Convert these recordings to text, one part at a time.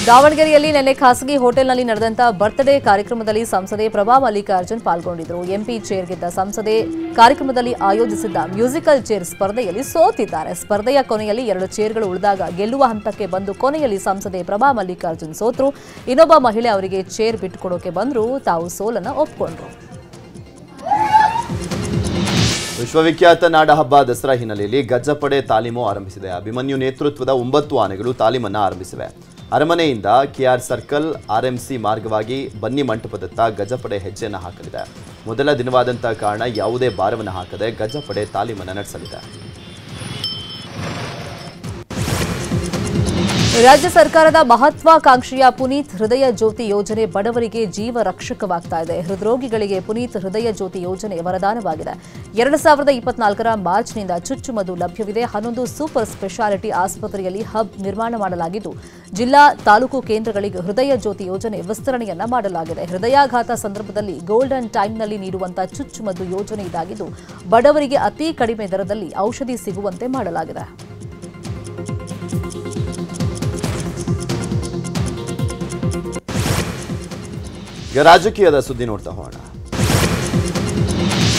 ದಾವಣಗೆರೆಯಲ್ಲಿ ನಿನ್ನೆ ಖಾಸಗಿ ಹೋಟೆಲ್ನಲ್ಲಿ ನಡೆದಂತ ಬರ್ತ್ಡೇ ಕಾರ್ಯಕ್ರಮದಲ್ಲಿ ಸಂಸದೆ ಪ್ರಭಾ ಮಲ್ಲಿಕಾರ್ಜುನ್ ಪಾಲ್ಗೊಂಡಿದ್ದರು. ಎಂಪಿ ಚೇರ್ ಗೆದ್ದ ಸಂಸದೆ ಕಾರ್ಯಕ್ರಮದಲ್ಲಿ ಆಯೋಜಿಸಿದ್ದ ಮ್ಯೂಸಿಕಲ್ ಚೇರ್ ಸ್ಪರ್ಧೆಯಲ್ಲಿ ಸೋತಿದ್ದಾರೆ. ಸ್ಪರ್ಧೆಯ ಕೊನೆಯಲ್ಲಿ 2 ಚೇರ್ಗಳು ಉಳಿದಾಗ ಗೆಲ್ಲುವ ಹಂತಕ್ಕೆ ಬಂದು ಕೊನೆಯಲ್ಲಿ ಸಂಸದೆ ಪ್ರಭಾ ಮಲ್ಲಿಕಾರ್ಜುನ್ ಸೋತರು. ಇನ್ನೊಬ್ಬ ಮಹಿಳೆ ಅವರಿಗೆ ಚೇರ್ ಬಿಟ್ಟುಕೊಡೋಕೆ ಬಂದ್ರು. ತಾವು ಸೋಲನ್ನ ಒಪ್ಪಿಕೊಂಡ್ರು. ವಿಶ್ವವಿಖ್ಯಾತ ನಾಡಹಬ್ಬ ದಸರಾ ಹಿನ್ನೆಲೆಯಲ್ಲಿ ಗಜಪಡೆ ತಾಲೀಮು ಆರಂಭಿಸಿದೆ. ಅಭಿಮನ್ಯು ನೇತೃತ್ವದ 9 ಆನೆಗಳು ತಾಲೀಮನ್ನು ಆರಂಭಿಸಿವೆ. ಅರಮನೆಯಿಂದ ಕೆಆರ್ ಸರ್ಕಲ್ ಆರ್ಎಂಸಿ ಮಾರ್ಗವಾಗಿ ಬನ್ನಿ ಮಂಟಪದತ್ತ ಗಜಪಡೆ ಹೆಜ್ಜೆಯನ್ನು ಹಾಕಲಿದೆ. ಮೊದಲ ದಿನವಾದಂಥ ಕಾರಣ ಯಾವುದೇ ಭಾರವನ್ನು ಹಾಕದೆ ಗಜಪಡೆ ತಾಲೀಮನ್ನು ನಡೆಸಲಿದೆ. ರಾಜ್ಯ ಸರ್ಕಾರದ ಮಹತ್ವಾಕಾಂಕ್ಷೆಯ ಪುನೀತ್ ಹೃದಯ ಜ್ಯೋತಿ ಯೋಜನೆ ಬಡವರಿಗೆ ಜೀವ ರಕ್ಷಕವಾಗ್ತಾ ಇದೆ. ಹೃದ್ರೋಗಿಗಳಿಗೆ ಪುನೀತ್ ಹೃದಯ ಜ್ಯೋತಿ ಯೋಜನೆ ವರದಾನವಾಗಿದೆ. 2024ರ ಮಾರ್ಚ್ನಿಂದ ಚುಚ್ಚುಮದ್ದು ಲಭ್ಯವಿದೆ. 11 ಸೂಪರ್ ಸ್ಪೆಷಾಲಿಟಿ ಆಸ್ಪತ್ರೆಯಲ್ಲಿ ಹಬ್ ನಿರ್ಮಾಣ ಮಾಡಲಾಗಿದ್ದು, ಜಿಲ್ಲಾ ತಾಲೂಕು ಕೇಂದ್ರಗಳಿಗೆ ಹೃದಯ ಜ್ಯೋತಿ ಯೋಜನೆ ವಿಸ್ತರಣೆಯನ್ನ ಮಾಡಲಾಗಿದೆ. ಹೃದಯಾಘಾತ ಸಂದರ್ಭದಲ್ಲಿ ಗೋಲ್ಡನ್ ಟೈಮ್ನಲ್ಲಿ ನೀಡುವಂತಹ ಚುಚ್ಚುಮದ್ದು ಯೋಜನೆ ಇದಾಗಿದ್ದು, ಬಡವರಿಗೆ ಅತಿ ಕಡಿಮೆ ದರದಲ್ಲಿ ಔಷಧಿ ಸಿಗುವಂತೆ ಮಾಡಲಾಗಿದೆ. ಈಗ ರಾಜಕೀಯದ ಸುದ್ದಿ ನೋಡ್ತಾ ಹೋಗೋಣ.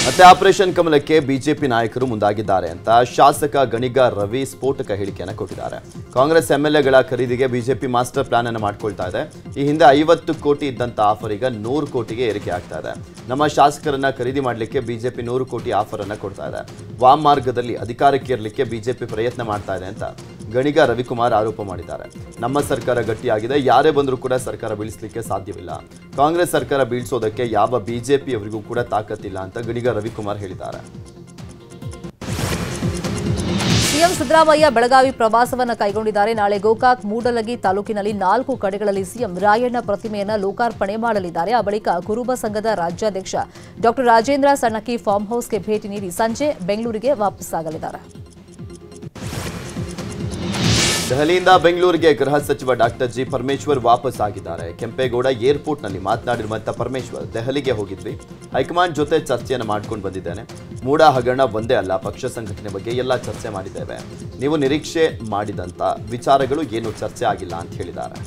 ಮತ್ತೆ ಆಪರೇಷನ್ ಕಮಲಕ್ಕೆ ಬಿಜೆಪಿ ನಾಯಕರು ಮುಂದಾಗಿದ್ದಾರೆ ಅಂತ ಶಾಸಕ ಗಣಿಗ ರವಿ ಸ್ಫೋಟಕ ಹೇಳಿಕೆಯನ್ನು ಕೊಟ್ಟಿದ್ದಾರೆ. ಕಾಂಗ್ರೆಸ್ ಎಂಎಲ್ಎಗಳ ಖರೀದಿಗೆ ಬಿಜೆಪಿ ಮಾಸ್ಟರ್ ಪ್ಲಾನ್ ಅನ್ನು ಮಾಡ್ಕೊಳ್ತಾ ಇದೆ. ಈ ಹಿಂದೆ 50 ಕೋಟಿ ಇದ್ದಂತ ಆಫರ್ ಈಗ 100 ಕೋಟಿಗೆ ಏರಿಕೆ ಆಗ್ತಾ ಇದೆ. ನಮ್ಮ ಶಾಸಕರನ್ನ ಖರೀದಿ ಮಾಡಲಿಕ್ಕೆ ಬಿಜೆಪಿ 100 ಕೋಟಿ ಆಫರ್ ಅನ್ನು ಕೊಡ್ತಾ ಇದೆ. ವಾಮ್ ಮಾರ್ಗದಲ್ಲಿ ಅಧಿಕಾರಕ್ಕೆ ಇರಲಿಕ್ಕೆ ಬಿಜೆಪಿ ಪ್ರಯತ್ನ ಮಾಡ್ತಾ ಇದೆ ಅಂತ ಗಣಿಗ ರವಿಕುಮಾರ್ ಆರೋಪ ಮಾಡಿದ್ದಾರೆ. ನಮ್ಮ ಸರ್ಕಾರ ಗಟ್ಟಿಯಾಗಿದೆ, ಯಾರೇ ಬಂದರೂ ಕೂಡ ಸರ್ಕಾರ ಬೀಳಿಸಲಿಕ್ಕೆ ಸಾಧ್ಯವಿಲ್ಲ. ಕಾಂಗ್ರೆಸ್ ಸರ್ಕಾರ ಬೀಳಿಸೋದಕ್ಕೆ ಯಾವ ಬಿಜೆಪಿಯವರಿಗೂ ಕೂಡ ತಾಕತ್ತಿಲ್ಲ ಅಂತ ಗಣಿಗ ರವಿಕುಮಾರ್ ಹೇಳಿದ್ದಾರೆ. ಸಿಎಂ ಸಿದ್ದರಾಮಯ್ಯ ಬೆಳಗಾವಿ ಪ್ರವಾಸವನ್ನು ಕೈಗೊಂಡಿದ್ದಾರೆ. ನಾಳೆ ಗೋಕಾಕ್, ಮೂಡಲಗಿ ತಾಲೂಕಿನಲ್ಲಿ 4 ಕಡೆಗಳಲ್ಲಿ ಸಿಎಂ ರಾಯಣ್ಣ ಪ್ರತಿಮೆಯನ್ನು ಲೋಕಾರ್ಪಣೆ ಮಾಡಲಿದ್ದಾರೆ. ಆ ಬಳಿಕ ಕುರುಬ ಸಂಘದ ರಾಜ್ಯಾಧ್ಯಕ್ಷ ಡಾ ರಾಜೇಂದ್ರ ಸಣ್ಣಕ್ಕಿ ಫಾರ್ಮ್ ಹೌಸ್ಗೆ ಭೇಟಿ ನೀಡಿ ಸಂಜೆ ಬೆಂಗಳೂರಿಗೆ ವಾಪಸ್ಸಾಗಲಿದ್ದಾರೆ. ದೆಹಲಿಯಿಂದ ಬೆಂಗಳೂರಿಗೆ ಗೃಹ ಸಚಿವ ಡಾಕ್ಟರ್ ಜಿ ಪರಮೇಶ್ವರ್ ವಾಪಸ್ ಆಗಿದ್ದಾರೆ. ಕೆಂಪೇಗೌಡ ಏರ್ಪೋರ್ಟ್ನಲ್ಲಿ ಮಾತನಾಡಿರುವಂಥ ಪರಮೇಶ್ವರ್, ದೆಹಲಿಗೆ ಹೋಗಿದ್ವಿ, ಹೈಕಮಾಂಡ್ ಜೊತೆ ಚರ್ಚೆಯನ್ನು ಮಾಡ್ಕೊಂಡು ಬಂದಿದ್ದೇನೆ. ಮೂಡ ಹಗರಣ ಒಂದೇ ಅಲ್ಲ, ಪಕ್ಷ ಸಂಘಟನೆ ಬಗ್ಗೆ ಎಲ್ಲ ಚರ್ಚೆ ಮಾಡಿದ್ದೇವೆ. ನೀವು ನಿರೀಕ್ಷೆ ಮಾಡಿದಂಥ ವಿಚಾರಗಳು ಏನು ಚರ್ಚೆ ಆಗಿಲ್ಲ ಅಂತ ಹೇಳಿದ್ದಾರೆ.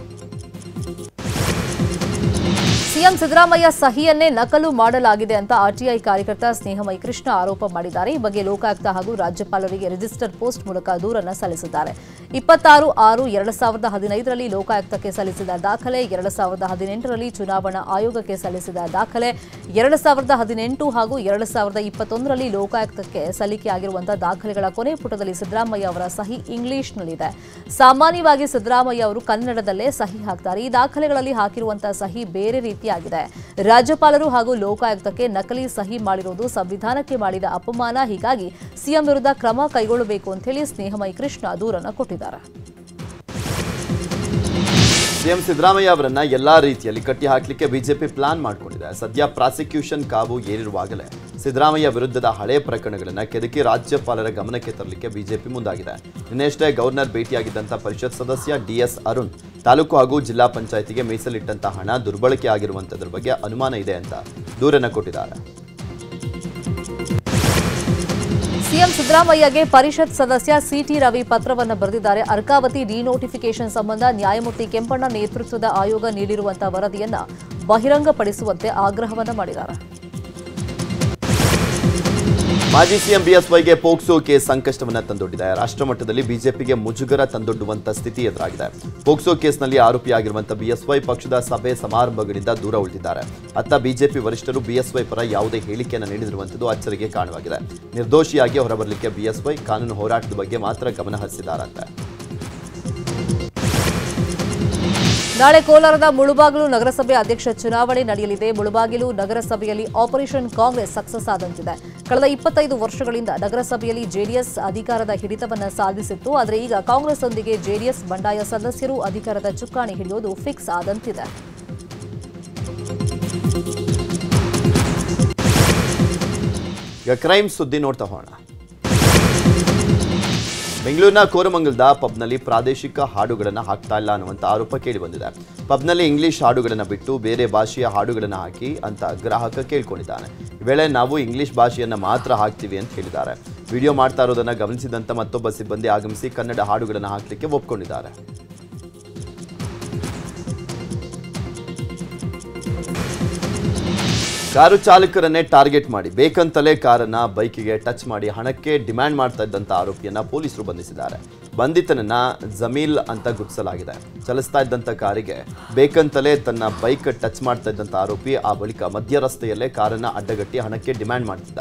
ಸಿಎಂ ಸಿದ್ದರಾಮಯ್ಯ ಸಹಿಯನ್ನೇ ನಕಲು ಮಾಡಲಾಗಿದೆ ಅಂತ ಆರ್ಟಿಐ ಕಾರ್ಯಕರ್ತ ಸ್ನೇಹಮಯಿ ಕೃಷ್ಣ ಆರೋಪ ಮಾಡಿದ್ದಾರೆ. ಈ ಬಗ್ಗೆ ಲೋಕಾಯುಕ್ತ ಹಾಗೂ ರಾಜ್ಯಪಾಲರಿಗೆ ರಿಜಿಸ್ಟರ್ ಪೋಸ್ಟ್ ಮೂಲಕ ದೂರನ್ನು ಸಲ್ಲಿಸಿದ್ದಾರೆ. 26/6/2015ರಲ್ಲಿ ಲೋಕಾಯುಕ್ತಕ್ಕೆ ಸಲ್ಲಿಸಿದ ದಾಖಲೆ, 2018ರಲ್ಲಿ ಚುನಾವಣಾ ಆಯೋಗಕ್ಕೆ ಸಲ್ಲಿಸಿದ ದಾಖಲೆ, 2018 ಹಾಗೂ 2021ರಲ್ಲಿ ಲೋಕಾಯುಕ್ತಕ್ಕೆ ಸಲ್ಲಿಕೆಯಾಗಿರುವಂತಹ ದಾಖಲೆಗಳ ಕೊನೆ ಪುಟದಲ್ಲಿ ಸಿದ್ದರಾಮಯ್ಯ ಅವರ ಸಹಿ ಇಂಗ್ಲಿಷ್ನಲ್ಲಿದೆ. ಸಾಮಾನ್ಯವಾಗಿ ಸಿದ್ದರಾಮಯ್ಯ ಅವರು ಕನ್ನಡದಲ್ಲೇ ಸಹಿ ಹಾಕ್ತಾರೆ. ಈ ದಾಖಲೆಗಳಲ್ಲಿ ಹಾಕಿರುವಂತಹ ಸಹಿ ಬೇರೆ ರೀತಿಯಾಗಿದೆ. ರಾಜ್ಯಪಾಲರು ಹಾಗೂ ಲೋಕಾಯುಕ್ತಕ್ಕೆ ನಕಲಿ ಸಹಿ ಮಾಡಿರುವುದು ಸಂವಿಧಾನಕ್ಕೆ ಮಾಡಿದ ಅಪಮಾನ. ಹೀಗಾಗಿ ಸಿಎಂ ವಿರುದ್ಧ ಕ್ರಮ ಕೈಗೊಳ್ಳಬೇಕು ಅಂತ ಹೇಳಿ ಸ್ನೇಹಮಯಿ ಕೃಷ್ಣ ದೂರನ್ನು ಕೊಟ್ಟಿದ್ದಾರೆ. ಸಿಎಂ ಸಿದ್ದರಾಮಯ್ಯ ಅವರನ್ನ ಎಲ್ಲಾ ರೀತಿಯಲ್ಲಿ ಕಟ್ಟಿ ಹಾಕಲಿಕ್ಕೆ ಬಿಜೆಪಿ ಪ್ಲಾನ್ ಮಾಡಿಕೊಂಡಿದೆ. ಸದ್ಯ ಪ್ರಾಸಿಕ್ಯೂಷನ್ ಕಾವು ಏರಿರುವಾಗಲೇ ಸಿದ್ದರಾಮಯ್ಯ ವಿರುದ್ಧದ ಹಳೆ ಪ್ರಕರಣಗಳನ್ನು ಕೆದಕಿ ರಾಜ್ಯಪಾಲರ ಗಮನಕ್ಕೆ ತರಲಿಕ್ಕೆ ಬಿಜೆಪಿ ಮುಂದಾಗಿದೆ. ನಿನ್ನೆಷ್ಟೇ ಗವರ್ನರ್ ಭೇಟಿಯಾಗಿದ್ದಂಥ ಪರಿಷತ್ ಸದಸ್ಯ ಡಿಎಸ್ ಅರುಣ್ ತಾಲೂಕು ಹಾಗೂ ಜಿಲ್ಲಾ ಪಂಚಾಯಿತಿಗೆ ಮೀಸಲಿಟ್ಟಂತ ಹಣ ದುರ್ಬಳಕೆ ಆಗಿರುವಂತದ್ರ ಬಗ್ಗೆ ಅನುಮಾನ ಇದೆ ಅಂತ ದೂರನ್ನು ಕೊಟ್ಟಿದ್ದಾರೆ. ಸಿಎಂ ಸಿದ್ದರಾಮಯ್ಯಗೆ ಪರಿಷತ್ ಸದಸ್ಯ ಸಿಟಿ ರವಿ ಪತ್ರವನ್ನು ಬರೆದಿದ್ದಾರೆ. ಅರ್ಕಾವತಿ ಡಿನೋಟಿಫಿಕೇಷನ್ ಸಂಬಂಧ ನ್ಯಾಯಮೂರ್ತಿ ಕೆಂಪಣ್ಣ ನೇತೃತ್ವದ ಆಯೋಗ ನೀಡಿರುವಂತಹ ವರದಿಯನ್ನು ಬಹಿರಂಗಪಡಿಸುವಂತೆ ಆಗ್ರಹವನ್ನು ಮಾಡಿದ್ದಾರೆ. ಮಾಜಿ ಸಿಎಂ ಬಿಎಸ್ವೈಗೆ ಪೋಕ್ಸೋ ಕೇಸ್ ಸಂಕಷ್ಟವನ್ನು ತಂದೊಡ್ಡಿದೆ. ರಾಷ್ಟ್ರಮಟ್ಟದಲ್ಲಿ ಬಿಜೆಪಿಗೆ ಮುಜುಗರ ತಂದೊಡ್ಡುವಂತ ಸ್ಥಿತಿ ಎದುರಾಗಿದೆ. ಪೋಕ್ಸೋ ಕೇಸ್ನಲ್ಲಿ ಆರೋಪಿಯಾಗಿರುವಂತಹ ಬಿಎಸ್ವೈ ಪಕ್ಷದ ಸಭೆ ಸಮಾರಂಭಗಳಿಂದ ದೂರ ಉಳಿದಿದ್ದಾರೆ. ಅತ್ತ ಬಿಜೆಪಿ ವರಿಷ್ಠರು ಬಿಎಸ್ವೈ ಪರ ಯಾವುದೇ ಹೇಳಿಕೆಯನ್ನು ನೀಡಿರುವಂಥದ್ದು ಅಚ್ಚರಿಗೆ ಕಾರಣವಾಗಿದೆ. ನಿರ್ದೋಷಿಯಾಗಿ ಹೊರಬರಲಿಕ್ಕೆ ಬಿಎಸ್ವೈ ಕಾನೂನು ಹೋರಾಟದ ಬಗ್ಗೆ ಮಾತ್ರ ಗಮನ ಹರಿಸಿದ್ದಾರಂತೆ. ನಾಳೆ ಕೋಲಾರದ ಮುಳುಬಾಗಿಲು ನಗರಸಭೆ ಅಧ್ಯಕ್ಷ ಚುನಾವಣೆ ನಡೆಯಲಿದೆ. ಮುಳುಬಾಗಿಲು ನಗರಸಭೆಯಲ್ಲಿ ಆಪರೇಷನ್ ಕಾಂಗ್ರೆಸ್ ಸಕ್ಸಸ್ ಆದಂತಿದೆ. ಕಳೆದ 25 ವರ್ಷಗಳಿಂದ ನಗರಸಭೆಯಲ್ಲಿ ಜೆಡಿಎಸ್ ಅಧಿಕಾರದ ಹಿಡಿತವನ್ನು ಸಾಧಿಸಿತ್ತು. ಆದರೆ ಈಗ ಕಾಂಗ್ರೆಸ್ನೊಂದಿಗೆ ಜೆಡಿಎಸ್ ಬಂಡಾಯ ಸದಸ್ಯರು ಅಧಿಕಾರದ ಚುಕ್ಕಾಣಿ ಹಿಡಿಯೋದು ಫಿಕ್ಸ್ ಆದಂತಿದೆ. ಈಗ ಕ್ರೈಮ್ ಸುದ್ದಿ ನೋಡ್ತಾ ಹೋಗೋಣ. ಬೆಂಗಳೂರಿನ ಕೋರಮಂಗಲದ ಪಬ್ನಲ್ಲಿ ಪ್ರಾದೇಶಿಕ ಹಾಡುಗಳನ್ನು ಹಾಕ್ತಾ ಇಲ್ಲ ಅನ್ನುವಂಥ ಆರೋಪ ಕೇಳಿಬಂದಿದೆ. ಪಬ್ನಲ್ಲಿ ಇಂಗ್ಲಿಷ್ ಹಾಡುಗಳನ್ನು ಬಿಟ್ಟು ಬೇರೆ ಭಾಷೆಯ ಹಾಡುಗಳನ್ನು ಹಾಕಿ ಅಂತ ಗ್ರಾಹಕ ಕೇಳ್ಕೊಂಡಿದ್ದಾನೆ. ಈ ವೇಳೆ ನಾವು ಇಂಗ್ಲಿಷ್ ಭಾಷೆಯನ್ನು ಮಾತ್ರ ಹಾಕ್ತೀವಿ ಅಂತ ಹೇಳಿದ್ದಾರೆ. ವಿಡಿಯೋ ಮಾಡ್ತಾ ಇರೋದನ್ನು ಗಮನಿಸಿದಂಥ ಮತ್ತೊಬ್ಬ ಸಿಬ್ಬಂದಿ ಆಗಮಿಸಿ ಕನ್ನಡ ಹಾಡುಗಳನ್ನು ಹಾಕಲಿಕ್ಕೆ ಒಪ್ಕೊಂಡಿದ್ದಾರೆ. ಕಾರು ಚಾಲಕರನ್ನೇ ಟಾರ್ಗೆಟ್ ಮಾಡಿ ಬೇಕಂತಲೇ ಕಾರನ್ನ ಬೈಕಿಗೆ ಟಚ್ ಮಾಡಿ ಹಣಕ್ಕೆ ಡಿಮ್ಯಾಂಡ್ ಮಾಡ್ತಾ ಇದ್ದಂತ ಆರೋಪಿಯನ್ನ ಪೊಲೀಸರು ಬಂಧಿಸಿದ್ದಾರೆ. ಬಂಧಿತನನ್ನ ಜಮೀಲ್ ಅಂತ ಗುರುತಿಸಲಾಗಿದೆ. ಚಲಿಸ್ತಾ ಇದ್ದಂತ ಕಾರಿಗೆ ಬೇಕಂತಲೇ ತನ್ನ ಬೈಕ್ ಟಚ್ ಮಾಡ್ತಾ ಇದ್ದಂತ ಆರೋಪಿ ಆ ಬಳಿಕ ಮಧ್ಯ ರಸ್ತೆಯಲ್ಲೇ ಕಾರನ್ನ ಅಡ್ಡಗಟ್ಟಿ ಹಣಕ್ಕೆ ಡಿಮ್ಯಾಂಡ್ ಮಾಡ್ತಿದ್ದ.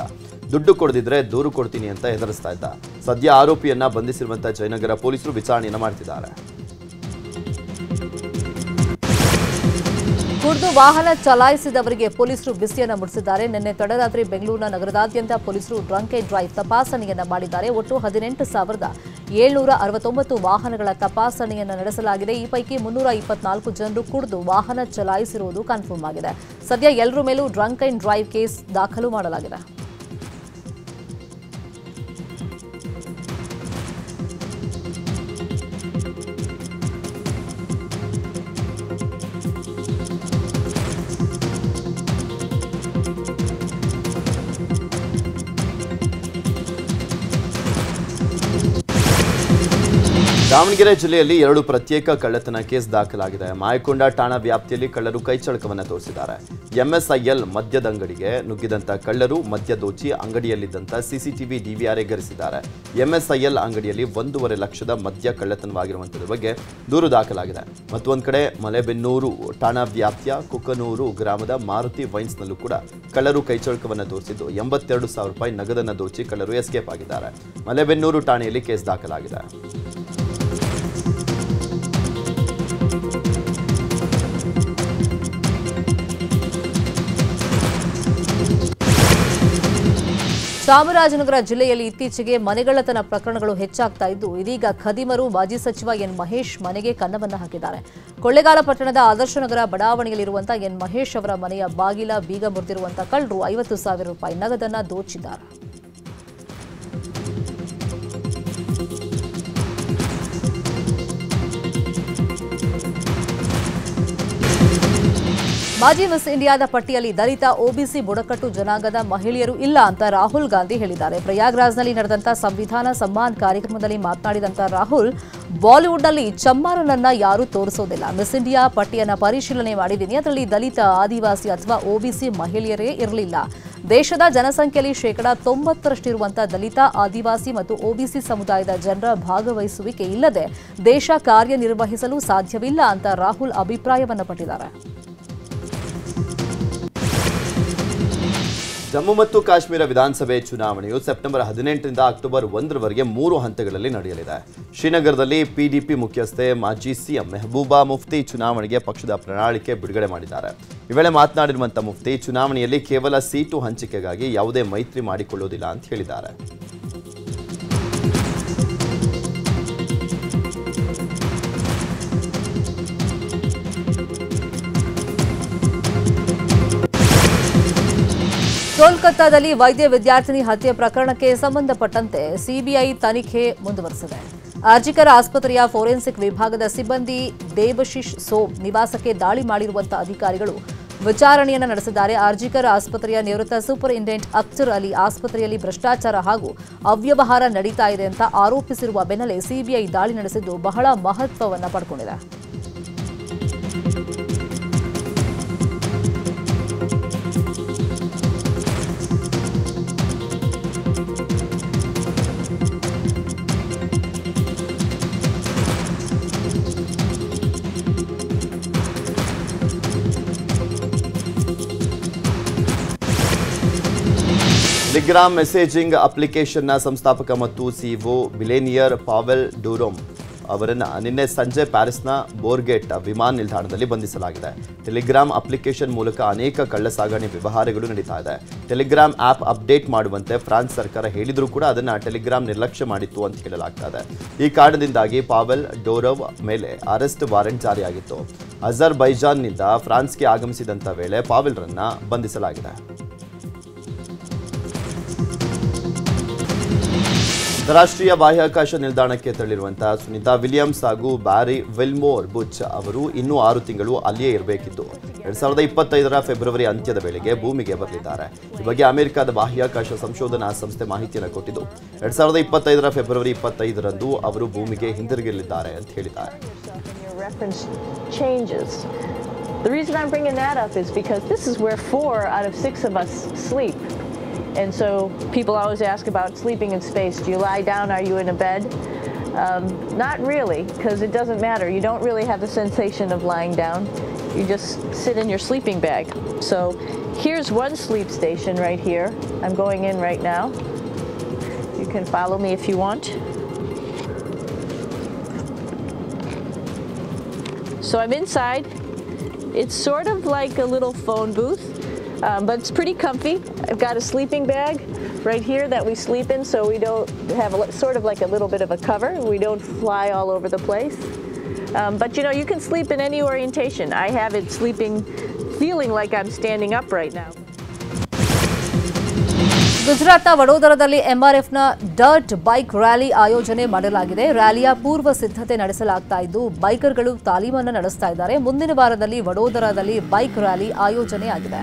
ದುಡ್ಡು ಕೊಡದಿದ್ರೆ ದೂರು ಕೊಡ್ತೀನಿ ಅಂತ ಹೆದರಿಸ್ತಾ ಇದ್ದ. ಸದ್ಯ ಆರೋಪಿಯನ್ನ ಬಂಧಿಸಿರುವಂತಹ ಜಯನಗರ ಪೊಲೀಸರು ವಿಚಾರಣೆಯನ್ನ ಮಾಡ್ತಿದ್ದಾರೆ. ಕುಡಿದು ವಾಹನ ಚಲಾಯಿಸಿದವರಿಗೆ ಪೊಲೀಸರು ಬಿಸಿಯನ್ನ ಮುಡಿಸಿದ್ದಾರೆ. ನಿನ್ನೆ ತಡರಾತ್ರಿ ಬೆಂಗಳೂರಿನ ನಗರದಾದ್ಯಂತ ಪೊಲೀಸರು ಡ್ರಂಕ್ ಅಂಡ್ ಡ್ರೈವ್ ತಪಾಸಣೆಯನ್ನ ಮಾಡಿದ್ದಾರೆ. ಒಟ್ಟು 18,769 ವಾಹನಗಳ ತಪಾಸಣೆಯನ್ನು ನಡೆಸಲಾಗಿದೆ. ಈ ಪೈಕಿ 324 ಜನರು ಕುಡಿದು ವಾಹನ ಚಲಾಯಿಸಿರುವುದು ಕನ್ಫರ್ಮ್ ಆಗಿದೆ. ಸದ್ಯ ಎಲ್ಲರ ಮೇಲೂ ಡ್ರಂಕ್ ಅಂಡ್ ಡ್ರೈವ್ ಕೇಸ್ ದಾಖಲು ಮಾಡಲಾಗಿದೆ. ದಾವಣಗೆರೆ ಜಿಲ್ಲೆಯಲ್ಲಿ 2 ಪ್ರತ್ಯೇಕ ಕಳ್ಳತನ ಕೇಸ್ ದಾಖಲಾಗಿದೆ. ಮಾಯಕೊಂಡ ಠಾಣಾ ವ್ಯಾಪ್ತಿಯಲ್ಲಿ ಕಳ್ಳರು ಕೈಚಳಕವನ್ನು ತೋರಿಸಿದ್ದಾರೆ. ಎಂಎಸ್ಐಎಲ್ ಮದ್ಯದ ಅಂಗಡಿಗೆ ನುಗ್ಗಿದಂತ ಕಳ್ಳರು ಮದ್ಯ ದೋಚಿ ಅಂಗಡಿಯಲ್ಲಿದ್ದಂತ ಸಿಸಿಟಿವಿ ಡಿವಿಆರ್ ಎಗರಿಸಿದ್ದಾರೆ. ಎಂಎಸ್ಐಎಲ್ ಅಂಗಡಿಯಲ್ಲಿ 1.5 ಲಕ್ಷದ ಮದ್ಯ ಕಳ್ಳತನವಾಗಿರುವಂತದ್ರ ಬಗ್ಗೆ ದೂರು ದಾಖಲಾಗಿದೆ. ಮತ್ತೊಂದು ಕಡೆ ಮಲೆಬೆನ್ನೂರು ಠಾಣಾ ವ್ಯಾಪ್ತಿಯ ಕುಕನೂರು ಗ್ರಾಮದ ಮಾರುತಿ ವೈನ್ಸ್ನಲ್ಲೂ ಕೂಡ ಕಳ್ಳರು ಕೈಚಳಕವನ್ನು ತೋರಿಸಿದ್ದು 82,000 ರೂಪಾಯಿ ನಗದನ್ನು ದೋಚಿ ಕಳ್ಳರು ಎಸ್ಕೇಪ್ ಆಗಿದ್ದಾರೆ. ಮಲೆಬೆನ್ನೂರು ಠಾಣೆಯಲ್ಲಿ ಕೇಸ್ ದಾಖಲಾಗಿದೆ. ಚಾಮರಾಜನಗರ ಜಿಲ್ಲೆಯಲ್ಲಿ ಇತ್ತೀಚೆಗೆ ಮನೆಗಳ್ಳತನ ಪ್ರಕರಣಗಳು ಹೆಚ್ಚಾಗ್ತಾ ಇದ್ದು, ಇದೀಗ ಖದೀಮರು ಮಾಜಿ ಸಚಿವ ಎನ್ ಮಹೇಶ್ ಮನೆಗೆ ಕನ್ನವನ್ನು ಹಾಕಿದ್ದಾರೆ. ಕೊಳ್ಳೇಗಾಲ ಪಟ್ಟಣದ ಆದರ್ಶನಗರ ಬಡಾವಣೆಯಲ್ಲಿರುವಂತಹ ಎನ್ ಮಹೇಶ್ ಅವರ ಮನೆಯ ಬಾಗಿಲ ಬೀಗ ಮುರಿದಿರುವಂತಹ ಕಳ್ಳರು 50,000 ರೂಪಾಯಿ ನಗದನ್ನು ದೋಚಿದ್ದಾರೆ. ಮಾಜಿ ಮಿಸ್ ಇಂಡಿಯಾದ ಪಟ್ಟಿಯಲ್ಲಿ ದಲಿತ ಒಬಿಸಿ ಬುಡಕಟ್ಟು ಜನಾಂಗದ ಮಹಿಳೆಯರು ಇಲ್ಲ ಅಂತ ರಾಹುಲ್ ಗಾಂಧಿ ಹೇಳಿದ್ದಾರೆ. ಪ್ರಯಾಗ್ರಾಜ್ನಲ್ಲಿ ನಡೆದಂತ ಸಂವಿಧಾನ ಸಮ್ಮಾನ್ ಕಾರ್ಯಕ್ರಮದಲ್ಲಿ ಮಾತನಾಡಿದಂತ ರಾಹುಲ್, ಬಾಲಿವುಡ್ನಲ್ಲಿ ಚಮ್ಮಾರನನ್ನ ಯಾರೂ ತೋರಿಸೋದಿಲ್ಲ. ಮಿಸ್ ಇಂಡಿಯಾ ಪಟ್ಟಿಯನ್ನ ಪರಿಶೀಲನೆ ಮಾಡಿದ್ದೀನಿ, ಅದರಲ್ಲಿ ದಲಿತ, ಆದಿವಾಸಿ ಅಥವಾ ಒಬಿಸಿ ಮಹಿಳೆಯರೇ ಇರಲಿಲ್ಲ. ದೇಶದ ಜನಸಂಖ್ಯೆಯಲ್ಲಿ 90% ದಲಿತ, ಆದಿವಾಸಿ ಮತ್ತು ಒಬಿಸಿ ಸಮುದಾಯದ ಜನರ ಭಾಗವಹಿಸುವಿಕೆ ಇಲ್ಲದೆ ದೇಶ ಕಾರ್ಯನಿರ್ವಹಿಸಲು ಸಾಧ್ಯವಿಲ್ಲ ಅಂತ ರಾಹುಲ್ ಅಭಿಪ್ರಾಯವನ್ನು ಪಟ್ಟಿದ್ದಾರೆ. ಜಮ್ಮು ಮತ್ತು ಕಾಶ್ಮೀರ ವಿಧಾನಸಭೆ ಚುನಾವಣೆಯು ಸೆಪ್ಟೆಂಬರ್ 18ರಿಂದ ಅಕ್ಟೋಬರ್ 1ರವರೆಗೆ 3 ಹಂತಗಳಲ್ಲಿ ನಡೆಯಲಿದೆ. ಶ್ರೀನಗರದಲ್ಲಿ ಪಿಡಿಪಿ ಮುಖ್ಯಸ್ಥೆ ಮಾಜಿ ಸಿಎಂ ಮೆಹಬೂಬಾ ಮುಫ್ತಿ ಚುನಾವಣೆಗೆ ಪಕ್ಷದ ಪ್ರಣಾಳಿಕೆ ಬಿಡುಗಡೆ ಮಾಡಿದ್ದಾರೆ. ಈ ವೇಳೆ ಮಾತನಾಡಿರುವಂತಹ ಮುಫ್ತಿ, ಚುನಾವಣೆಯಲ್ಲಿ ಕೇವಲ ಸೀಟು ಹಂಚಿಕೆಗಾಗಿ ಯಾವುದೇ ಮೈತ್ರಿ ಮಾಡಿಕೊಳ್ಳುವುದಿಲ್ಲ ಅಂತ ಹೇಳಿದ್ದಾರೆ. ಕೋಲ್ಕತ್ತಾದಲ್ಲಿ ವೈದ್ಯ ವಿದ್ಯಾರ್ಥಿನಿ ಹತ್ಯೆ ಪ್ರಕರಣಕ್ಕೆ ಸಂಬಂಧಪಟ್ಟಂತೆ ಸಿಬಿಐ ತನಿಖೆ ಮುಂದುವರೆಸಿದೆ. ಆರ್ಜಿಕರ್ ಆಸ್ಪತ್ರೆಯ ಫೋರೆನ್ಸಿಕ್ ವಿಭಾಗದ ಸಿಬ್ಬಂದಿ ದೇಬಶಿಶ್ ಸೋಮ್ ನಿವಾಸಕ್ಕೆ ದಾಳಿ ಮಾಡಿರುವಂತಹ ಅಧಿಕಾರಿಗಳು ವಿಚಾರಣೆಯನ್ನು ನಡೆಸಿದ್ದಾರೆ. ಆರ್ಜಿಕರ್ ಆಸ್ಪತ್ರೆಯ ನಿವೃತ್ತ ಸೂಪರಿಂಟೆಂಡೆಂಟ್ ಅಖ್ತರ್ ಅಲಿ ಆಸ್ಪತ್ರೆಯಲ್ಲಿ ಭ್ರಷ್ಟಾಚಾರ ಹಾಗೂ ಅವ್ಯವಹಾರ ನಡೀತಾ ಇದೆ ಅಂತ ಆರೋಪಿಸಿರುವ ಬೆನ್ನಲ್ಲೇ ಸಿಬಿಐ ದಾಳಿ ನಡೆಸಿದ್ದು ಬಹಳ ಮಹತ್ವವನ್ನು ಪಡ್ಕೊಂಡಿದೆ. ಟೆಲಿಗ್ರಾಮ್ ಮೆಸೇಜಿಂಗ್ ಅಪ್ಲಿಕೇಶನ್ನ ಸಂಸ್ಥಾಪಕ ಮತ್ತು ಸಿಇಒ ಬಿಲೇನಿಯರ್ ಪಾವೆಲ್ ಡೂರೋಮ್ ಅವರನ್ನು ನಿನ್ನೆ ಸಂಜೆ ಪ್ಯಾರಿಸ್ನ ಬೋರ್ಗೇಟ್ ವಿಮಾನ ನಿಲ್ದಾಣದಲ್ಲಿ ಬಂಧಿಸಲಾಗಿದೆ. ಟೆಲಿಗ್ರಾಮ್ ಅಪ್ಲಿಕೇಶನ್ ಮೂಲಕ ಅನೇಕ ಕಳ್ಳಸಾಗಣೆ ವ್ಯವಹಾರಗಳು ನಡೀತಾ ಇದೆ. ಟೆಲಿಗ್ರಾಮ್ ಆಪ್ ಅಪ್ಡೇಟ್ ಮಾಡುವಂತೆ ಫ್ರಾನ್ಸ್ ಸರ್ಕಾರ ಹೇಳಿದರೂ ಕೂಡ ಅದನ್ನು ಟೆಲಿಗ್ರಾಮ್ ನಿರ್ಲಕ್ಷ್ಯ ಮಾಡಿತ್ತು ಅಂತ ಹೇಳಲಾಗ್ತಾ ಇದೆ. ಈ ಕಾರಣದಿಂದಾಗಿ ಪಾವೆಲ್ ಡೋರೋವ್ ಮೇಲೆ ಅರೆಸ್ಟ್ ವಾರೆಂಟ್ ಜಾರಿಯಾಗಿತ್ತು. ಅಜರ್ಬೈಜಾನ್ನಿಂದ ಫ್ರಾನ್ಸ್ಗೆ ಆಗಮಿಸಿದಂಥ ವೇಳೆ ಪಾವೆಲ್ರನ್ನ ಬಂಧಿಸಲಾಗಿದೆ. ಅಂತಾರಾಷ್ಟ್ರೀಯ ಬಾಹ್ಯಾಕಾಶ ನಿಲ್ದಾಣಕ್ಕೆ ತೆರಳಿರುವಂತಹ ಸುನಿತಾ ವಿಲಿಯಮ್ಸ್ ಹಾಗೂ ಬ್ಯಾರಿ ವಿಲ್ಮೋರ್ ಬುಚ್ ಅವರು ಇನ್ನೂ 6 ತಿಂಗಳು ಅಲ್ಲಿಯೇ ಇರಬೇಕಿದ್ದು 2025ರ ಫೆಬ್ರವರಿ ಅಂತ್ಯದ ವೇಳೆಗೆ ಭೂಮಿಗೆ ಬರಲಿದ್ದಾರೆ. ಈ ಬಗ್ಗೆ ಅಮೆರಿಕದ ಬಾಹ್ಯಾಕಾಶ ಸಂಶೋಧನಾ ಸಂಸ್ಥೆ ಮಾಹಿತಿಯನ್ನು ಕೊಟ್ಟಿದ್ದು 2025ರ ಫೆಬ್ರವರಿ 25ರಂದು ಅವರು ಭೂಮಿಗೆ ಹಿಂದಿರುಗಲಿದ್ದಾರೆ ಅಂತ ಹೇಳಿದ್ದಾರೆ. The reason I'm bringing that up is because this is where 4 out of 6 of us sleep. And so people always ask about sleeping in space. Do you lie down? Are you in a bed? Not really, because it doesn't matter. You don't really have the sensation of lying down. You just sit in your sleeping bag. So here's one sleep station right here. I'm going in right now. You can follow me if you want. So I'm inside. It's sort of like a little phone booth, but it's pretty comfy. I've got a sleeping bag right here that we sleep in, so we don't have sort of like a little bit of a cover. We don't fly all over the place. But you know, you can sleep in any orientation. I have it sleeping, feeling like I'm standing up right now. ಗುಜರಾತ್ನ ವಡೋದರದಲ್ಲಿ ಎಂಆರ್ಎಫ್ನ dirt bike rally ಆಯೋಜನೆ ಮಾಡಲಾಗಿದೆ. ರ್ಯಾಲಿಯ ಪೂರ್ವ ಸಿದ್ಧತೆ ನಡೆಸಲಾಗ್ತಾ ಇದ್ದು ಬೈಕರ್ಗಳು ತಾಲೀಮನ್ನು ನಡೆಸ್ತಾ ಇದ್ದಾರೆ. ಮುಂದಿನ ವಾರದಲ್ಲಿ ವಡೋದರದಲ್ಲಿ ಬೈಕ್ ರ್ಯಾಲಿ ಆಯೋಜನೆಯಾಗಿದೆ.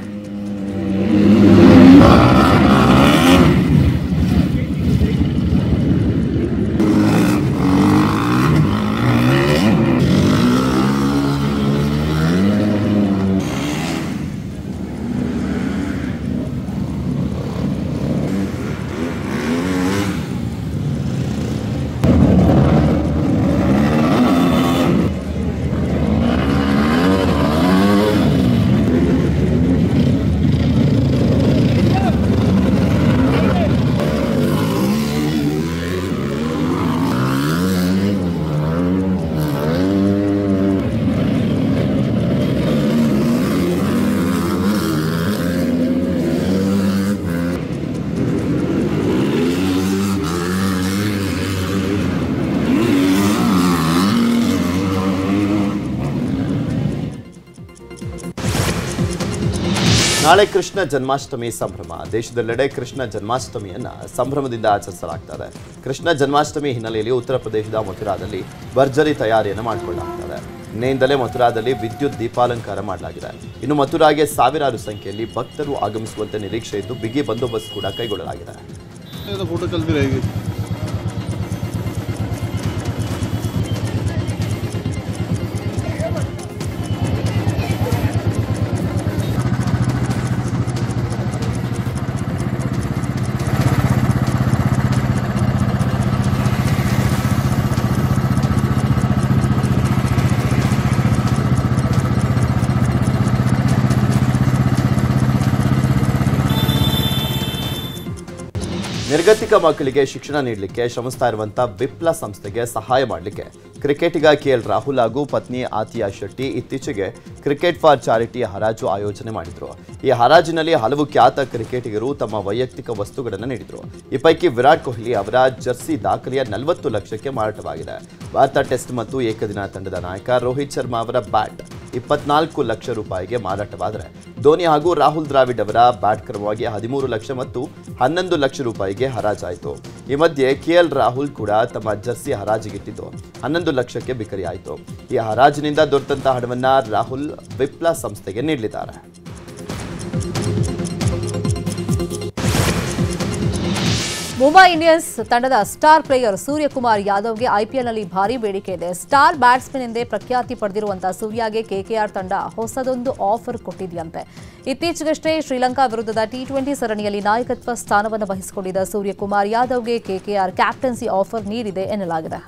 ನಾಳೆ ಕೃಷ್ಣ ಜನ್ಮಾಷ್ಟಮಿ ಸಂಭ್ರಮ. ದೇಶದೆಲ್ಲೆಡೆ ಕೃಷ್ಣ ಜನ್ಮಾಷ್ಟಮಿಯನ್ನ ಸಂಭ್ರಮದಿಂದ ಆಚರಿಸಲಾಗ್ತದೆ. ಕೃಷ್ಣ ಜನ್ಮಾಷ್ಟಮಿ ಹಿನ್ನೆಲೆಯಲ್ಲಿ ಉತ್ತರ ಪ್ರದೇಶದ ಮಥುರಾದಲ್ಲಿ ಭರ್ಜರಿ ತಯಾರಿಯನ್ನು ಮಾಡಿಕೊಳ್ಳಲಾಗ್ತದೆ. ನಿನ್ನೆಯಿಂದಲೇ ಮಥುರಾದಲ್ಲಿ ವಿದ್ಯುತ್ ದೀಪಾಲಂಕಾರ ಮಾಡಲಾಗಿದೆ. ಇನ್ನು ಮಥುರಾಗೆ ಸಾವಿರಾರು ಸಂಖ್ಯೆಯಲ್ಲಿ ಭಕ್ತರು ಆಗಮಿಸುವಂತೆ ನಿರೀಕ್ಷೆ ಇದ್ದು ಬಿಗಿ ಬಂದೋಬಸ್ತ್ ಕೂಡ ಕೈಗೊಳ್ಳಲಾಗಿದೆ. ನಿರ್ಗತಿಕ ಮಕ್ಕಳಿಗೆ ಶಿಕ್ಷಣ ನೀಡಲಿಕ್ಕೆ ಶ್ರಮಿಸ್ತಾ ಇರುವಂತಹ ವಿಪ್ಲ ಸಂಸ್ಥೆಗೆ ಸಹಾಯ ಮಾಡಲಿಕ್ಕೆ ಕ್ರಿಕೆಟಿಗ ಕೆಎಲ್ ರಾಹುಲ್ ಹಾಗೂ ಪತ್ನಿ ಆತಿಯಾ ಶೆಟ್ಟಿ ಇತ್ತೀಚೆಗೆ ಕ್ರಿಕೆಟ್ ಫಾರ್ ಚಾರಿಟಿ ಹರಾಜು ಆಯೋಜನೆ ಮಾಡಿದ್ರು. ಈ ಹರಾಜಿನಲ್ಲಿ ಹಲವು ಖ್ಯಾತ ಕ್ರಿಕೆಟಿಗರು ತಮ್ಮ ವೈಯಕ್ತಿಕ ವಸ್ತುಗಳನ್ನು ನೀಡಿದ್ರು. ಈ ಪೈಕಿ ವಿರಾಟ್ ಕೊಹ್ಲಿ ಅವರ ಜರ್ಸಿ ದಾಖಲೆಯ 40 ಲಕ್ಷಕ್ಕೆ ಮಾರಾಟವಾಗಿದೆ. ಭಾರತ ಟೆಸ್ಟ್ ಮತ್ತು ಏಕದಿನ ತಂಡದ ನಾಯಕ ರೋಹಿತ್ ಶರ್ಮಾ ಅವರ ಬ್ಯಾಟ್ 24 ಲಕ್ಷ ರೂಪಾಯಿಗೆ ಮಾರಾಟವಾದರೆ ಧೋನಿ ಹಾಗೂ ರಾಹುಲ್ ದ್ರಾವಿಡ್ ಅವರ ಬ್ಯಾಟ್ ಕ್ರಮವಾಗಿ 13 ಲಕ್ಷ ಮತ್ತು 11 ಲಕ್ಷ ರೂಪಾಯಿಗೆ ಹರಾಜಾಯಿತು. ಈ ಮಧ್ಯೆ ಕೆಎಲ್ ರಾಹುಲ್ ಕೂಡ ತಮ್ಮ ಜರ್ಸಿ ಹರಾಜಿಗಿಟ್ಟಿದ್ದು 11 ಲಕ್ಷಕ್ಕೆ ಬಿಕರಿಯಾಯಿತು. ಈ ಹರಾಜಿನಿಂದ ದೊರೆತಂತಹ ಹಣವನ್ನ ರಾಹುಲ್ ವಿಪ್ಲ ಸಂಸ್ಥೆಗೆ ನೀಡಲಿದ್ದಾರೆ. ಮುಂಬೈ ಇಂಡಿಯನ್ಸ್ ತಂಡದ ಸ್ಟಾರ್ ಪ್ಲೇಯರ್ ಸೂರ್ಯಕುಮಾರ್ ಯಾದವ್ಗೆ ಐಪಿಎಲ್ನಲ್ಲಿ ಭಾರಿ ಬೇಡಿಕೆ ಇದೆ. ಸ್ಟಾರ್ ಬ್ಯಾಟ್ಸ್ಮನ್ ಎಂದೇ ಪ್ರಖ್ಯಾತಿ ಪಡೆದಿರುವಂತಹ ಸೂರ್ಯಗೆ ಕೆಕೆಆರ್ ತಂಡ ಹೊಸದೊಂದು ಆಫರ್ ಕೊಟ್ಟಿದೆಯಂತೆ. ಇತ್ತೀಚೆಗಷ್ಟೇ ಶ್ರೀಲಂಕಾ ವಿರುದ್ಧದ ಟಿ20 ಸರಣಿಯಲ್ಲಿ ನಾಯಕತ್ವ ಸ್ಥಾನವನ್ನು ವಹಿಸಿಕೊಂಡಿದ್ದ ಸೂರ್ಯಕುಮಾರ್ ಯಾದವ್ಗೆ ಕೆಕೆಆರ್ ಕ್ಯಾಪ್ಟನ್ಸಿ ಆಫರ್ ನೀಡಿದೆ ಎನ್ನಲಾಗಿದೆ.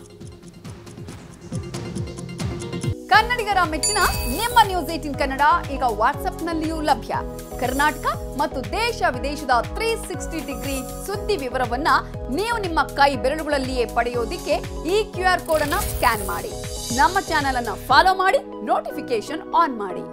ಕನ್ನಡಿಗರ ಮೆಚ್ಚಿನ ನಿಮ್ಮ ನ್ಯೂಸ್ 18 ಕನ್ನಡ ಈಗ ವಾಟ್ಸ್ಆಪ್ನಲ್ಲಿಯೂ ಲಭ್ಯ. ಕರ್ನಾಟಕ ಮತ್ತು ದೇಶ ವಿದೇಶದ 360 ಡಿಗ್ರಿ ಸುದ್ದಿ ವಿವರವನ್ನ ನೀವು ನಿಮ್ಮ ಕೈ ಬೆರಳುಗಳಲ್ಲಿಯೇ ಪಡೆಯೋದಿಕ್ಕೆ ಈ QR ಕೋಡ್ ಅನ್ನು ಸ್ಕ್ಯಾನ್ ಮಾಡಿ. ನಮ್ಮ ಚಾನೆಲ್ ಅನ್ನು ಫಾಲೋ ಮಾಡಿ, ನೋಟಿಫಿಕೇಶನ್ ಆನ್ ಮಾಡಿ.